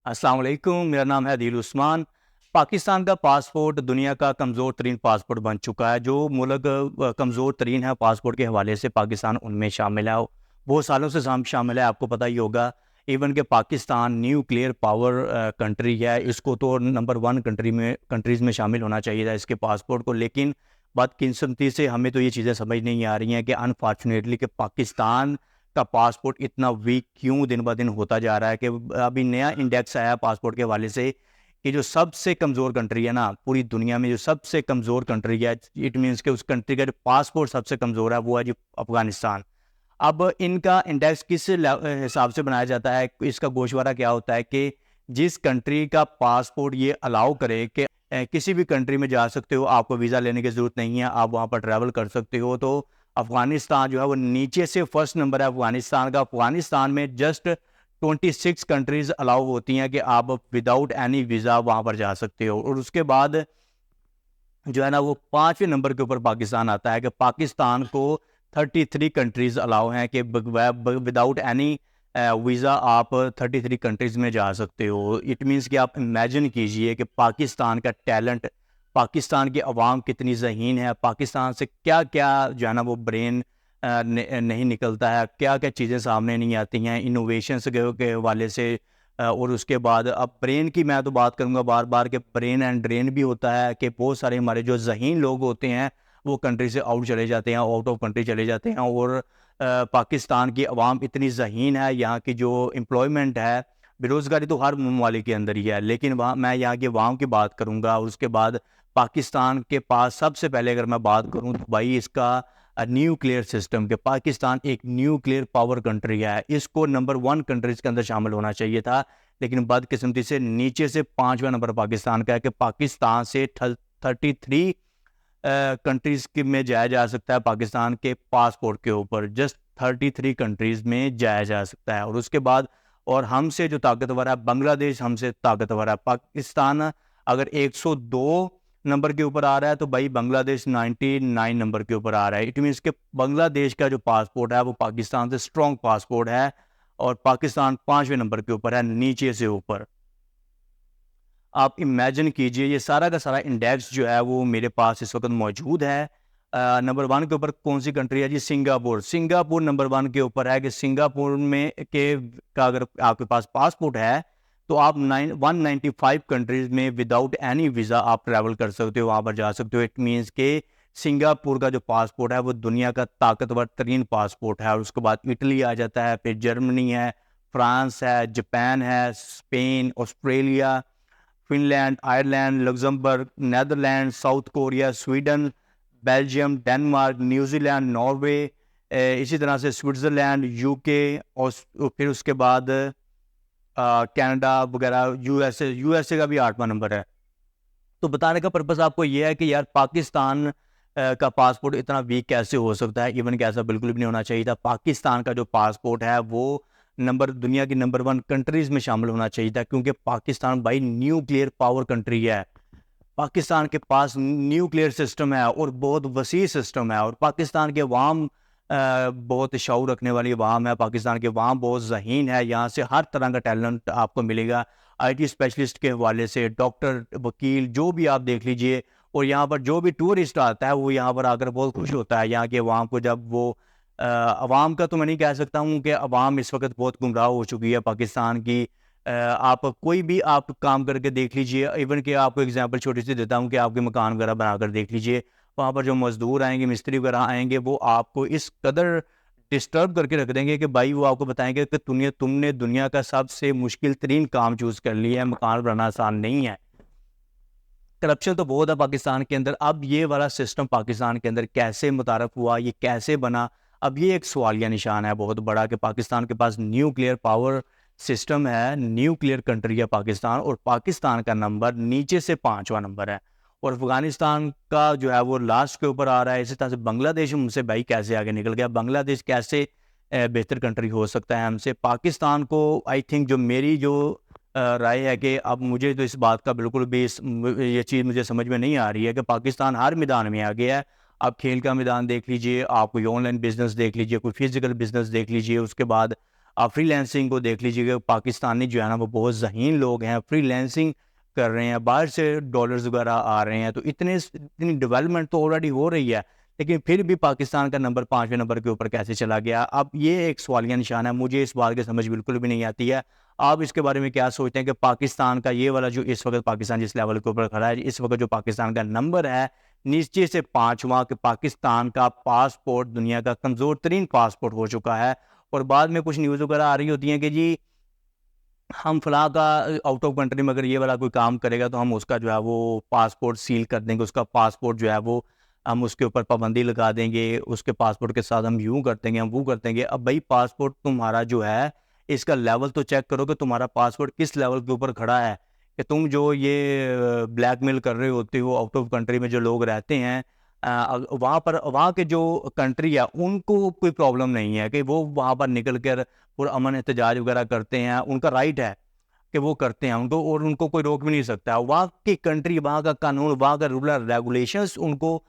السلام علیکم، میرا نام ہے عدیل عثمان۔ پاکستان کا پاسپورٹ دنیا کا کمزور ترین پاسپورٹ بن چکا ہے۔ جو ملک کمزور ترین ہے پاسپورٹ کے حوالے سے، پاکستان ان میں شامل ہے۔ بہت سالوں سے شامل ہے، آپ کو پتہ ہی ہوگا۔ ایون کہ پاکستان نیوکلیئر پاور کنٹری ہے، اس کو تو نمبر 1 کنٹریز میں شامل ہونا چاہیے تھا اس کے پاسپورٹ کو، لیکن بدقسمتی سے ہمیں تو یہ چیزیں سمجھ نہیں آ رہی ہیں کہ انفارچونیٹلی کہ پاکستان کا پاسپورٹ اتنا ویک کیوں دن بہ دن ہوتا جا رہا ہے کہ ابھی نیا انڈیکس آیا پاسپورٹ کے حوالے سے کہ جو سب سے کمزور کنٹری ہے نا پوری دنیا میں، جو سب سے کمزور کنٹری ہے، اٹ مینس کہ اس کنٹری کا جو پاسپورٹ سب سے کمزور ہے وہ ہے جی افغانستان۔ اب ان کا انڈیکس کس حساب سے بنایا جاتا ہے، اس کا گوشوارہ کیا ہوتا ہے کہ جس کنٹری کا پاسپورٹ یہ الاؤ کرے کہ کسی بھی کنٹری میں جا سکتے ہو، آپ کو ویزا لینے کی ضرورت نہیں ہے، آپ وہاں پر ٹریول کر سکتے ہو، تو افغانستان جو ہے وہ نیچے سے فرسٹ نمبر ہے افغانستان کا۔ افغانستان میں جسٹ 26 کنٹریز الاؤ ہوتی ہیں کہ آپ وداؤٹ اینی ویزا وہاں پر جا سکتے ہو، اور اس کے بعد جو ہے نا وہ 5ویں نمبر کے اوپر پاکستان آتا ہے کہ پاکستان کو 33 کنٹریز الاؤ ہیں کہ وداؤٹ اینی ویزا آپ 33 کنٹریز میں جا سکتے ہو۔ اٹ مینس کہ آپ امیجن کیجئے کہ پاکستان کا ٹیلنٹ، پاکستان کی عوام کتنی ذہین ہے، پاکستان سے کیا کیا جو ہے نا وہ برین نہیں نکلتا ہے، کیا کیا چیزیں سامنے نہیں آتی ہیں انوویشنس کے حوالے سے۔ اور اس کے بعد اب برین کی میں تو بات کروں گا بار بار کہ برین اینڈ ڈرین بھی ہوتا ہے کہ بہت سارے ہمارے جو ذہین لوگ ہوتے ہیں وہ کنٹری سے آؤٹ چلے جاتے ہیں، آؤٹ آف کنٹری چلے جاتے ہیں، اور پاکستان کی عوام اتنی ذہین ہے، یہاں کی جو امپلائمنٹ ہے، بے روزگاری تو ہر ممالک کے اندر ہی ہے، لیکن وہاں میں یہاں کے عوام کی بات کروں گا۔ اور اس کے بعد پاکستان کے پاس سب سے پہلے اگر میں بات کروں تو بھائی اس کا نیوکلیئر سسٹم، کہ پاکستان ایک نیوکلیئر پاور کنٹری ہے، اس کو نمبر 1 کنٹریز کے اندر شامل ہونا چاہیے تھا، لیکن بدقسمتی سے نیچے سے 5واں نمبر پاکستان کا ہے کہ پاکستان سے 33 کنٹریز میں جایا جا سکتا ہے پاکستان کے پاسپورٹ کے اوپر، جسٹ 33 کنٹریز میں جایا جا سکتا ہے۔ اور اس کے بعد اور ہم سے جو طاقتور ہے بنگلہ دیش، ہم سے طاقتور ہے پاکستان اگر 102 نمبر کے اوپر آ رہا ہے تو بھائی بنگلہ دیش 99 نمبر کے اوپر آ رہا ہے۔ اٹ مینس کہ بنگلہ دیش کا جو پاسپورٹ ہے وہ پاکستان سے اسٹرانگ پاسپورٹ ہے، اور پاکستان 5ویں نمبر کے اوپر ہے نیچے سے اوپر۔ آپ امیجن کیجئے یہ سارا کا سارا انڈیکس جو ہے وہ میرے پاس اس وقت موجود ہے۔ نمبر 1 کے اوپر کون سی کنٹری ہے جی؟ سنگاپور۔ سنگاپور نمبر 1 کے اوپر ہے کہ سنگاپور میں کا اگر آپ کے پاس پاسپورٹ ہے تو آپ 195 کنٹریز میں وداؤٹ اینی ویزا آپ ٹریول کر سکتے ہو، وہاں پر جا سکتے ہو۔ اٹ مینس کہ سنگاپور کا جو پاسپورٹ ہے وہ دنیا کا طاقتور ترین پاسپورٹ ہے، اور اس کے بعد اٹلی آ جاتا ہے، پھر جرمنی ہے، فرانس ہے، جاپان ہے، Spain, Australia, Finland, Ireland, Luxembourg, Netherland, South Korea, Sweden, Belgium, Denmark, New Zealand, Norway, اسی طرح سے سوئٹزرلینڈ، یو کے، اور پھر اس کے بعد کینیڈا وغیرہ، یو ایس اے کا بھی 8واں نمبر ہے۔ تو بتانے کا پرپس آپ کو یہ ہے کہ یار پاکستان کا پاسپورٹ اتنا ویک کیسے ہو سکتا ہے، ایون کہ ایسا بالکل بھی نہیں ہونا چاہیے تھا۔ پاکستان کا جو پاسپورٹ ہے وہ دنیا کی نمبر 1 کنٹریز میں شامل ہونا چاہیے تھا، کیونکہ Pakistan by nuclear power country ہے۔ پاکستان کے پاس نیوکلیئر سسٹم ہے اور بہت وسیع سسٹم ہے، اور پاکستان کے عوام بہت شعور رکھنے والی عوام ہے، پاکستان کے عوام بہت ذہین ہے، یہاں سے ہر طرح کا ٹیلنٹ آپ کو ملے گا، آئی ٹی اسپیشلسٹ کے حوالے سے، ڈاکٹر، وکیل، جو بھی آپ دیکھ لیجئے۔ اور یہاں پر جو بھی ٹورسٹ آتا ہے وہ یہاں پر آ کر بہت خوش ہوتا ہے یہاں کے عوام کو، جب وہ عوام کا تو میں نہیں کہہ سکتا ہوں کہ عوام اس وقت بہت گمراہ ہو چکی ہے پاکستان کی۔ آپ کوئی بھی آپ کام کر کے دیکھ لیجئے، ایون کہ آپ کو اگزامپل چھوٹی سی دیتا ہوں کہ آپ کے مکان وغیرہ بنا کر دیکھ لیجئے، وہاں پر جو مزدور آئیں گے، مستری وغیرہ آئیں گے، وہ آپ کو اس قدر ڈسٹرب کر کے رکھ دیں گے کہ بھائی وہ آپ کو بتائیں گے کہ تم نے دنیا کا سب سے مشکل ترین کام چوز کر لیا ہے، مکان بنانا آسان نہیں ہے۔ کرپشن تو بہت ہے پاکستان کے اندر۔ اب یہ والا سسٹم پاکستان کے اندر کیسے متعارف ہوا، یہ کیسے بنا، اب یہ ایک سوالیہ نشان ہے بہت بڑا کہ پاکستان کے پاس نیوکلیئر پاور سسٹم ہے، نیوکلیئر کنٹری ہے پاکستان، اور پاکستان کا نمبر نیچے سے 5واں نمبر ہے، اور افغانستان کا جو ہے وہ لاسٹ کے اوپر آ رہا ہے۔ اسی طرح سے بنگلہ دیش ہم سے بھائی کیسے آگے نکل گیا، بنگلہ دیش کیسے بہتر کنٹری ہو سکتا ہے ہم سے۔ پاکستان کو آئی تھنک جو میری جو رائے ہے کہ اب مجھے تو اس بات کا بالکل بھی یہ چیز مجھے سمجھ میں نہیں آ رہی ہے کہ پاکستان ہر میدان میں آ گیا ہے۔ آپ کھیل کا میدان دیکھ لیجئے، آپ کوئی آن لائن بزنس دیکھ لیجئے، کوئی فزیکل بزنس دیکھ لیجئے، اس کے بعد آپ فری لینسنگ کو دیکھ لیجیے کہ پاکستانی جو ہے نا وہ بہت ذہین لوگ ہیں, فری لینسنگ کر رہے ہیں, باہر سے ڈالرز وغیرہ آ رہے ہیں, تو اتنی ڈیولپمنٹ تو آلریڈی ہو رہی ہے, لیکن پھر بھی پاکستان کا نمبر 5ویں نمبر کے اوپر کیسے چلا گیا؟ اب یہ ایک سوالیہ نشان ہے, مجھے اس بات کی سمجھ بالکل بھی نہیں آتی ہے. آپ اس کے بارے میں کیا سوچتے ہیں کہ پاکستان کا یہ والا جو اس وقت پاکستان جس لیول کے اوپر کھڑا ہے, اس وقت جو پاکستان کا نمبر ہے نیچے سے 5واں, کہ پاکستان کا پاسپورٹ دنیا کا کمزور ترین پاسپورٹ ہو چکا ہے, اور بعد میں کچھ نیوز وغیرہ آ رہی ہوتی ہیں کہ جی ہم فلاں کا آؤٹ آف کنٹری میں اگر یہ والا کوئی کام کرے گا تو ہم اس کا جو ہے وہ پاسپورٹ سیل کر دیں گے, اس کا پاسپورٹ جو ہے وہ ہم اس کے اوپر پابندی لگا دیں گے, اس کے پاسپورٹ کے ساتھ ہم یوں کر دیں گے, ہم وہ کر دیں گے. اب بھائی پاسپورٹ تمہارا جو ہے اس کا لیول تو چیک کرو کہ تمہارا پاسپورٹ کس لیول کے اوپر کھڑا ہے, کہ تم جو یہ بلیک میل کر رہے ہوتے ہو آؤٹ آف کنٹری میں جو لوگ رہتے ہیں وہاں کے جو کنٹری ہے ان کو کوئی پرابلم نہیں ہے کہ وہ وہاں پر نکل کر پرامن احتجاج وغیرہ کرتے ہیں, ان کا رائٹ ہے کہ وہ کرتے ہیں ان کو, اور ان کو کوئی روک بھی نہیں سکتا. وہاں کی کنٹری, وہاں کا قانون, وہاں کا رول ریگولیشنز ان کو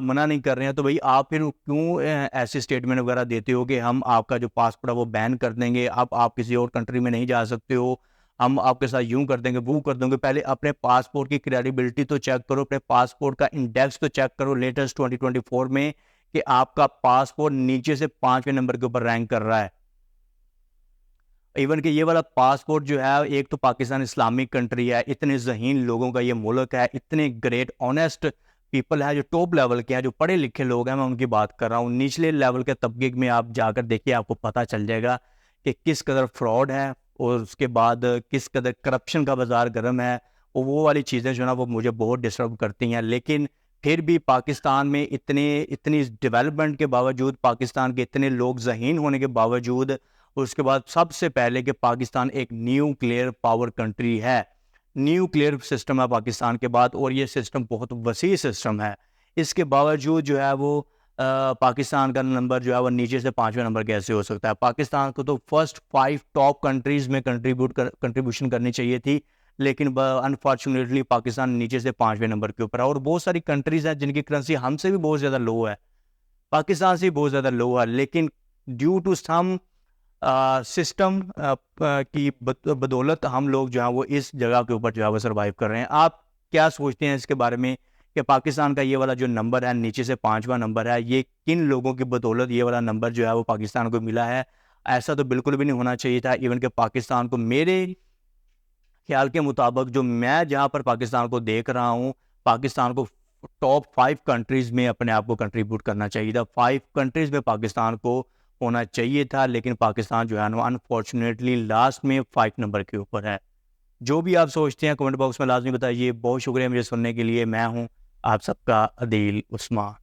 منع نہیں کر رہے ہیں, تو بھئی آپ پھر کیوں ایسے اسٹیٹمنٹ وغیرہ دیتے ہو کہ ہم آپ کا جو پاسپورٹ ہے وہ بین کر دیں گے, اب آپ کسی اور کنٹری میں نہیں جا سکتے ہو, ہم آپ کے ساتھ یوں کر دیں گے, وہ کر دیں گے. پہلے اپنے پاسپورٹ کی کریڈیبلٹی تو چیک کرو, اپنے پاسپورٹ کا انڈیکس تو چیک کرو لیٹسٹ 2024 میں کہ آپ کا پاسپورٹ نیچے سے 5ویں نمبر کے اوپر رینک کر رہا ہے. ایون کہ یہ والا پاسپورٹ جو ہے, ایک تو پاکستان اسلامک کنٹری ہے, اتنے ذہین لوگوں کا یہ ملک ہے, اتنے گریٹ آنیسٹ پیپل ہے جو ٹاپ لیول کے ہیں, جو پڑھے لکھے لوگ ہیں, میں ان کی بات کر رہا ہوں. نچلے لیول کے طبقے میں آپ جا کر دیکھیے, آپ کو پتہ چل جائے گا کہ کس قدر فراڈ ہے, اور اس کے بعد کس قدر کرپشن کا بازار گرم ہے. وہ والی چیزیں جو ہے نا وہ مجھے بہت ڈسٹرب کرتی ہیں. لیکن پھر بھی پاکستان میں اتنی ڈیولپمنٹ کے باوجود, پاکستان کے اتنے لوگ ذہین ہونے کے باوجود, اس کے بعد سب سے پہلے کہ پاکستان ایک نیوکلیئر پاور کنٹری ہے, نیوکلیئر سسٹم ہے پاکستان کے بعد, اور یہ سسٹم بہت وسیع سسٹم ہے. اس کے باوجود جو ہے وہ پاکستان کا نمبر جو ہے وہ نیچے سے 5ویں نمبر کیسے ہو سکتا ہے؟ پاکستان کو تو فرسٹ 5 ٹاپ کنٹریز میں کنٹریبیوشن کرنی چاہیے تھی, لیکن انفارچونیٹلی پاکستان نیچے سے 5ویں نمبر کے اوپر ہے. اور بہت ساری کنٹریز ہیں جن کی کرنسی ہم سے بھی بہت زیادہ لو ہے, پاکستان سے بھی بہت زیادہ لو ہے, لیکن ڈیو ٹو سم سسٹم کی بدولت ہم لوگ جو ہیں وہ اس جگہ کے اوپر جو ہے وہ سروائیو کر رہے ہیں. آپ کیا سوچتے ہیں اس کے بارے میں کہ پاکستان کا یہ والا جو نمبر ہے نیچے سے 5واں نمبر ہے, یہ کن لوگوں کی بدولت یہ والا نمبر جو ہے وہ پاکستان کو ملا ہے؟ ایسا تو بالکل بھی نہیں ہونا چاہیے تھا. ایون کہ پاکستان کو میرے خیال کے مطابق, جو میں جہاں پر پاکستان کو دیکھ رہا ہوں, پاکستان کو ٹاپ 5 کنٹریز میں اپنے آپ کو کنٹریبیوٹ کرنا چاہیے تھا. 5 کنٹریز میں پاکستان کو ہونا چاہیے تھا, لیکن پاکستان جو ہے نا انفارچونیٹلی لاسٹ میں 5 نمبر کے اوپر ہے. جو بھی آپ سوچتے ہیں کمنٹ باکس میں لازمی بتائیے. بہت شکریہ مجھے سننے کے لیے. میں ہوں آپ سب کا عدیل عثمان.